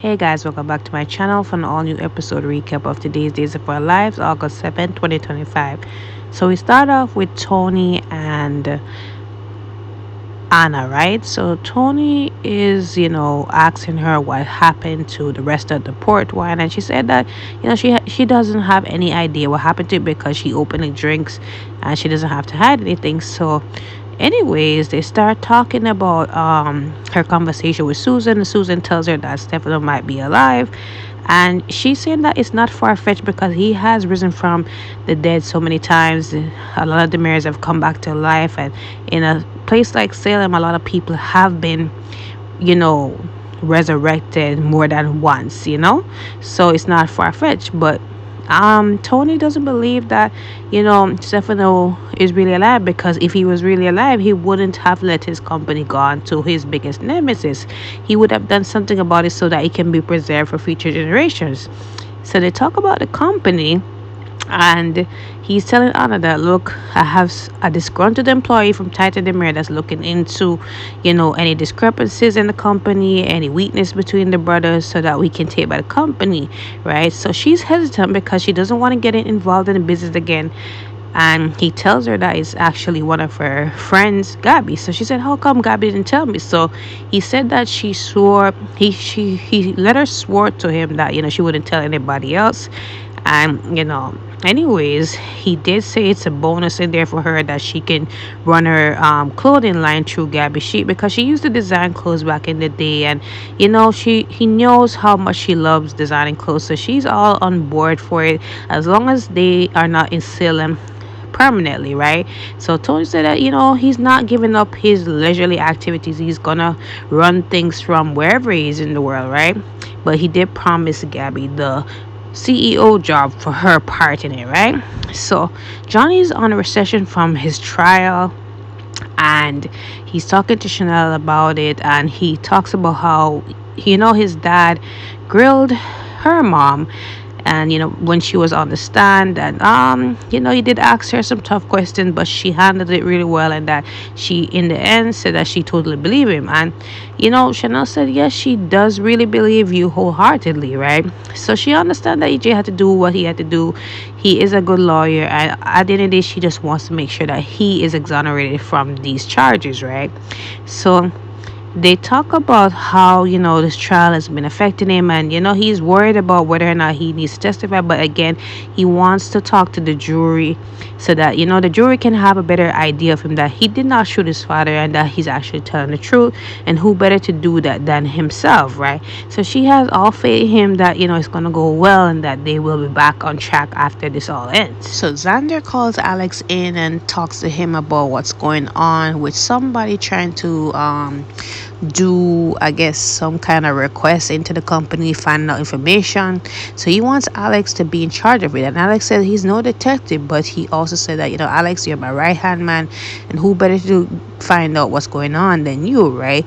Hey guys, welcome back to my channel for an all new episode recap of today's Days of Our Lives, August 7th, 2025. So we start off with Tony and Anna, right? So Tony is, asking her what happened to the rest of the port wine, and she said that, she doesn't have any idea what happened to it because she openly drinks, and she doesn't have to hide anything. So, anyways, they start talking about her conversation with Susan. Susan tells her that Stefano might be alive, and she's saying that it's not far-fetched because he has risen from the dead so many times. A lot of the mirrors have come back to life, and in a place like Salem, a lot of people have been, you know resurrected more than once, so it's not far-fetched. But Tony doesn't believe that, Stefano is really alive, because if he was really alive, he wouldn't have let his company go on to his biggest nemesis. He would have done something about it so that it can be preserved for future generations. So they talk about the company, and he's telling Anna that, look, I have a disgruntled employee from Titan Demir that's looking into, any discrepancies in the company, any weakness between the brothers, so that we can take by the company, right? So she's hesitant because she doesn't want to get involved in the business again. And he tells her that it's actually one of her friends, Gabby. So she said, how come Gabby didn't tell me? So he said that he let her swear to him that, she wouldn't tell anybody else. And, anyways, he did say it's a bonus in there for her that she can run her clothing line through Gabby Sheet, because she used to design clothes back in the day, and he knows how much she loves designing clothes, so she's all on board for it, as long as they are not in Salem permanently, right? So Tony said that, he's not giving up his leisurely activities. He's gonna run things from wherever he's in the world, right? But he did promise Gabby the CEO job for her part in it, right? So Johnny's on a recession from his trial, and he's talking to Chanel about it, and he talks about how, his dad grilled her mom, and when she was on the stand, and he did ask her some tough questions, but she handled it really well, and that she in the end said that she totally believed him. And Chanel said, yes, she does really believe you wholeheartedly, right? So she understands that EJ had to do what he had to do. He is a good lawyer, and at the end of the day, she just wants to make sure that he is exonerated from these charges, right? So they talk about how, this trial has been affecting him, and he's worried about whether or not he needs to testify. But again, he wants to talk to the jury, so that the jury can have a better idea of him, that he did not shoot his father, and that he's actually telling the truth. And who better to do that than himself, right? So she has all faith in him that it's going to go well, and that they will be back on track after this all ends. So Xander calls Alex in and talks to him about what's going on with somebody trying to do, I guess, some kind of request into the company, finding out information. So he wants Alex to be in charge of it, and Alex said he's no detective, but he also said that, Alex, you're my right hand man, and who better to find out what's going on than you, right?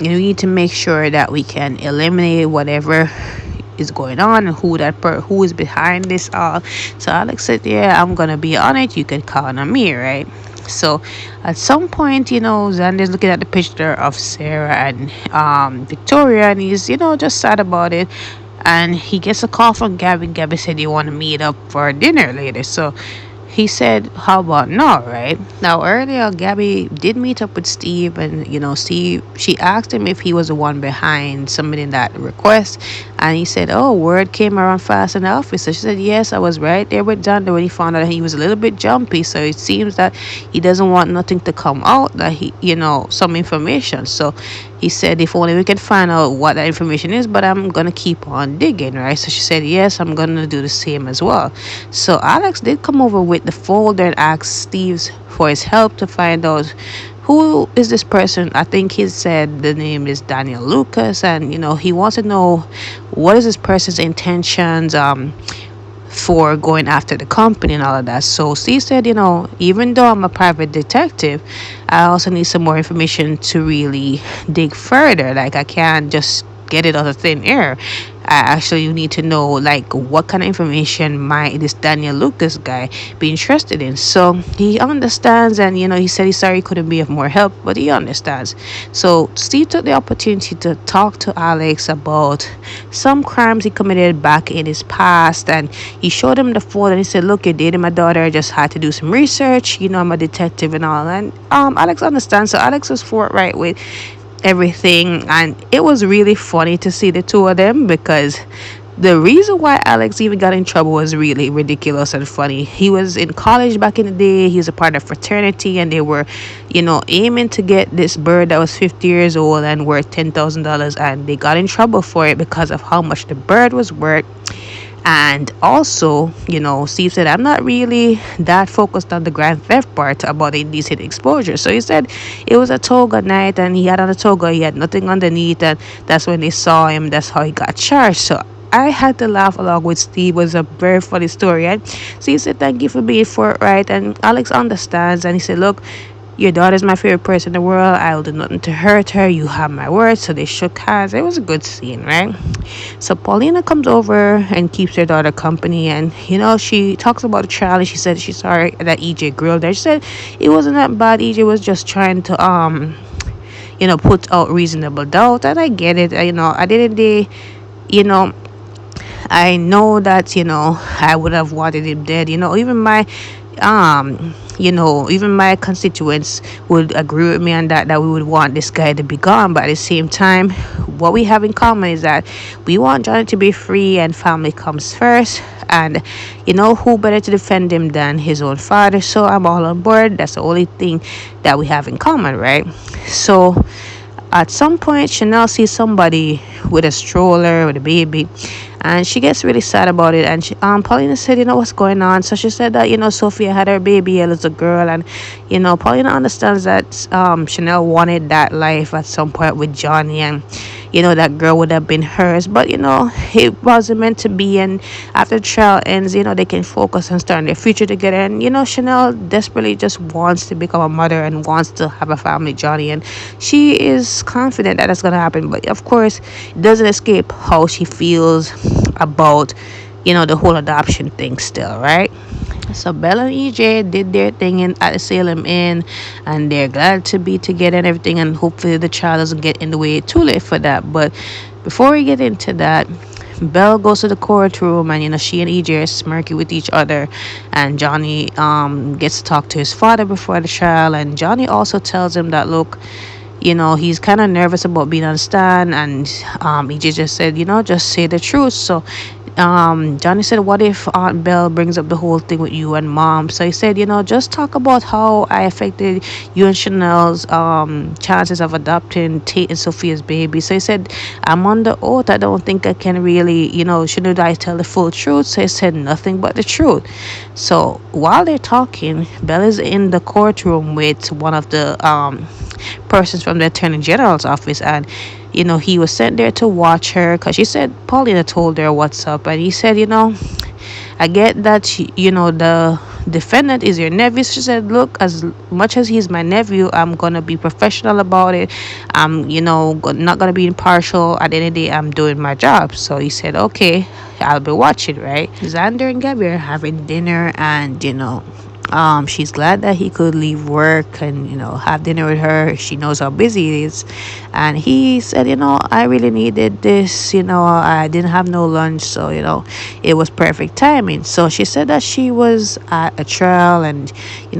We need to make sure that we can eliminate whatever is going on, and who is behind this all. So Alex said, yeah, I'm gonna be on it, you can count on me, right? So at some point, Xander's looking at the picture of Sarah and Victoria, and he's, just sad about it. And he gets a call from Gabby. Gabby said they want to meet up for dinner later. So he said, how about no, right? Now, earlier, Gabby did meet up with Steve, and, Steve, she asked him if he was the one behind submitting that request. And he said, oh, word came around fast in the office. So she said, yes, I was right there with Xander when he found out he was a little bit jumpy. So it seems that he doesn't want nothing to come out, that he, some information. So he said, if only we can find out what that information is, but I'm going to keep on digging, right? So she said, yes, I'm going to do the same as well. So Alex did come over with the folder and asked Steve for his help to find out who is this person. I think he said the name is Daniel Lucas, and, he wants to know what is this person's intentions, for going after the company and all of that. So Steve said, even though I'm a private detective, I also need some more information to really dig further. Like, I can't just get it out of thin air. Actually, you need to know like what kind of information might this Daniel Lucas guy be interested in. So he understands, and he said he's sorry he couldn't be of more help, but he understands. So Steve took the opportunity to talk to Alex about some crimes he committed back in his past, and he showed him the phone and he said, "Look, you're dating my daughter. I just had to do some research. I'm a detective and all." And Alex understands. So Alex was forthright with everything, and it was really funny to see the two of them, because the reason why Alex even got in trouble was really ridiculous and funny. He was in college back in the day. He was a part of fraternity, and they were, aiming to get this bird that was 50 years old and worth $10,000, and they got in trouble for it because of how much the bird was worth. And also, Steve said, "I'm not really that focused on the grand theft part about indecent exposure." So he said it was a toga night, and he had on a toga, he had nothing underneath, and that's when they saw him. That's how he got charged. So I had to laugh along with Steve. It was a very funny story. And Steve said, "Thank you for being forthright." And Alex understands, and he said, "Look, your daughter's my favorite person in the world. I will do nothing to hurt her. You have my word." So they shook hands. It was a good scene, right? So Paulina comes over and keeps her daughter company, and she talks about the trial, and she said she's sorry that EJ grilled her. She said it wasn't that bad. EJ was just trying to put out reasonable doubt, and I get it. At the end of the day, you know I know that I would have wanted him dead. Even my constituents would agree with me on that we would want this guy to be gone. But at the same time, what we have in common is that we want Johnny to be free, and family comes first. And who better to defend him than his own father? So I'm all on board. That's the only thing that we have in common, right? So at some point, Chanel sees somebody with a stroller with a baby, and she gets really sad about it. And Paulina said, "What's going on?" So she said that Sophia had her baby, a little girl, and Paulina understands that Chanel wanted that life at some point with Johnny, and that girl would have been hers, but it wasn't meant to be. And after the trial ends, they can focus on starting their future together. And Chanel desperately just wants to become a mother and wants to have a family, Johnny, and she is confident that that's going to happen. But of course, it doesn't escape how she feels about the whole adoption thing still, right? So Bella and EJ did their thing at the Salem Inn, and they're glad to be together and everything, and hopefully the child doesn't get in the way. Too late for that. But before we get into that, Belle goes to the courtroom, and she and EJ are smirky with each other, and Johnny gets to talk to his father before the trial, and Johnny also tells him that, look, he's kind of nervous about being on stand, and EJ just said, just say the truth. So Johnny said, "What if Aunt Belle brings up the whole thing with you and Mom?" So he said, just talk about how I affected you and Chanel's chances of adopting Tate and Sophia's baby. So he said, "I'm on the oath. I don't think I can really, shouldn't I tell the full truth?" So he said, "Nothing but the truth." So while they're talking, Belle is in the courtroom with one of the persons from the Attorney General's office, and he was sent there to watch her, because she said Paulina told her what's up. And he said, "I get that the defendant is your nephew." She said, "Look, as much as he's my nephew, I'm gonna be professional about it. I'm not gonna be impartial. At the end of the day, I'm doing my job." So he said, "Okay, I'll be watching," right? Xander and Gabby are having dinner, and she's glad that he could leave work and have dinner with her. She knows how busy he is, and he said, "I really needed this. I didn't have no lunch, so it was perfect timing." So she said that she was at a trial, and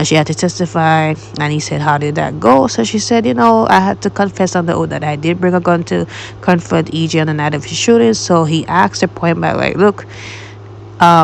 she had to testify, and he said, "How did that go?" So she said, "I had to confess on the oath that I did bring a gun to confront EJ on the night of his shooting." So he asked her point blank, like, "Look,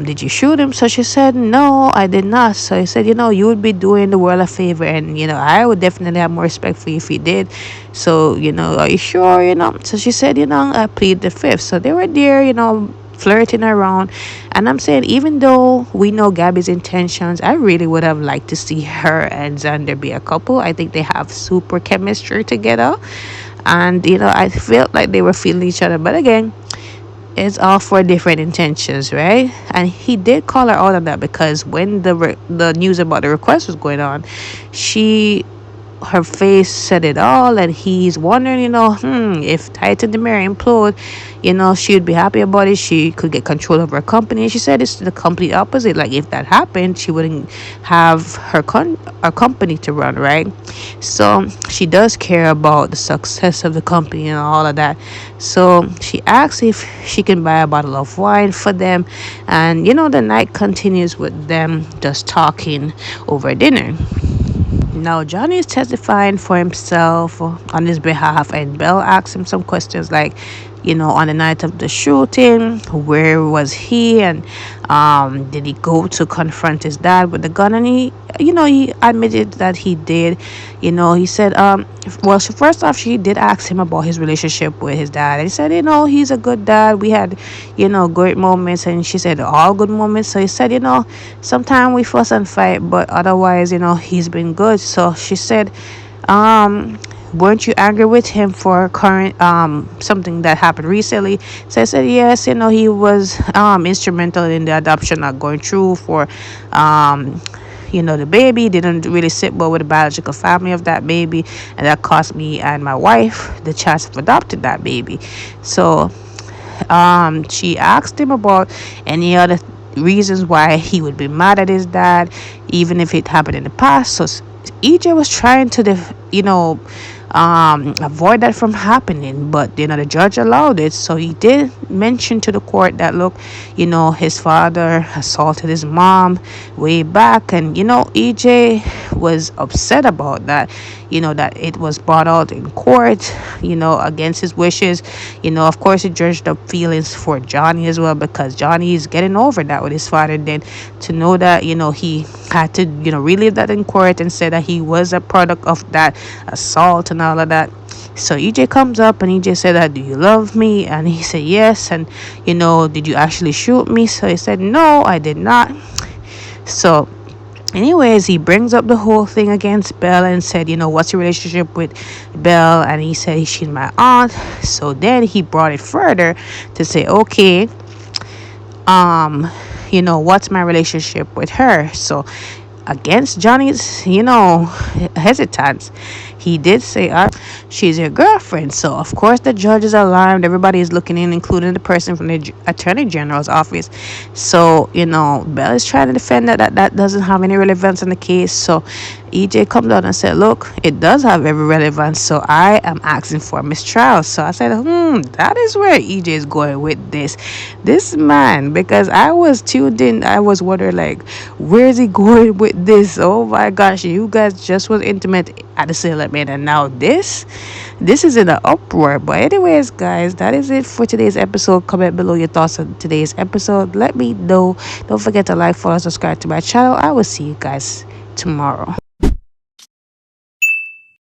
did you shoot him?" So she said, "No, I did not." So he said, "You would be doing the world a favor, and I would definitely have more respect for you if you did. So are you sure?" So she said, "I plead the fifth." So they were there, flirting around. And I'm saying, even though we know Gabby's intentions, I really would have liked to see her and Xander be a couple. I think they have super chemistry together, and I felt like they were feeling each other. But again, it's all for different intentions, right? And he did call her out on that, because when the news about the request was going on, she her face said it all, and he's wondering, if Titan Demir implode, she'd be happy about it. She could get control of her company. And she said it's the complete opposite. Like, if that happened, she wouldn't have her company to run, right? So she does care about the success of the company and all of that. So she asks if she can buy a bottle of wine for them, and the night continues with them just talking over dinner. Now, Johnny is testifying for himself on his behalf, and Belle asks him some questions like, on the night of the shooting, where was he, and did he go to confront his dad with the gun? And he admitted that he did. He said, well, so first off, she did ask him about his relationship with his dad. And he said, he's a good dad. We had, great moments. And she said, all good moments. So he said, sometimes we fuss and fight, but otherwise, he's been good. So she said, weren't you angry with him for current something that happened recently? So I said, yes, he was instrumental in the adoption not going through for the baby didn't really sit well with the biological family of that baby, and that cost me and my wife the chance of adopting that baby. So she asked him about any other reasons why he would be mad at his dad, even if it happened in the past. So EJ was trying to avoid that from happening, but the judge allowed it. So he did mention to the court that, look, his father assaulted his mom way back, and EJ was upset about that, that it was brought out in court, against his wishes. Of course, it judged up feelings for Johnny as well, because Johnny is getting over that with his father. Then to know that he had to relive that in court and say that he was a product of that assault and all of that. So EJ comes up and EJ said that, do you love me? And he said yes. And did you actually shoot me? So he said, no, I did not. So anyways, he brings up the whole thing against Belle and said, what's your relationship with Belle? And he said she's my aunt. So then he brought it further to say, okay, what's my relationship with her? So against Johnny's, hesitance, he did say, she's your girlfriend. So of course the judge is alarmed. Everybody is looking in, including the person from the attorney general's office. So Belle is trying to defend that doesn't have any relevance in the case. So EJ comes out and said, look, it does have every relevance, so I am asking for a mistrial. So I said, that is where EJ is going with this man, because I was tuned in. I was wondering, like, where is he going with this? Oh my gosh, you guys just was intimate at the settlement, and now this is in an uproar. But anyways, guys, that is it for today's episode. Comment below your thoughts on today's episode. Let me know. Don't forget to like, follow, subscribe to my channel. I will see you guys tomorrow.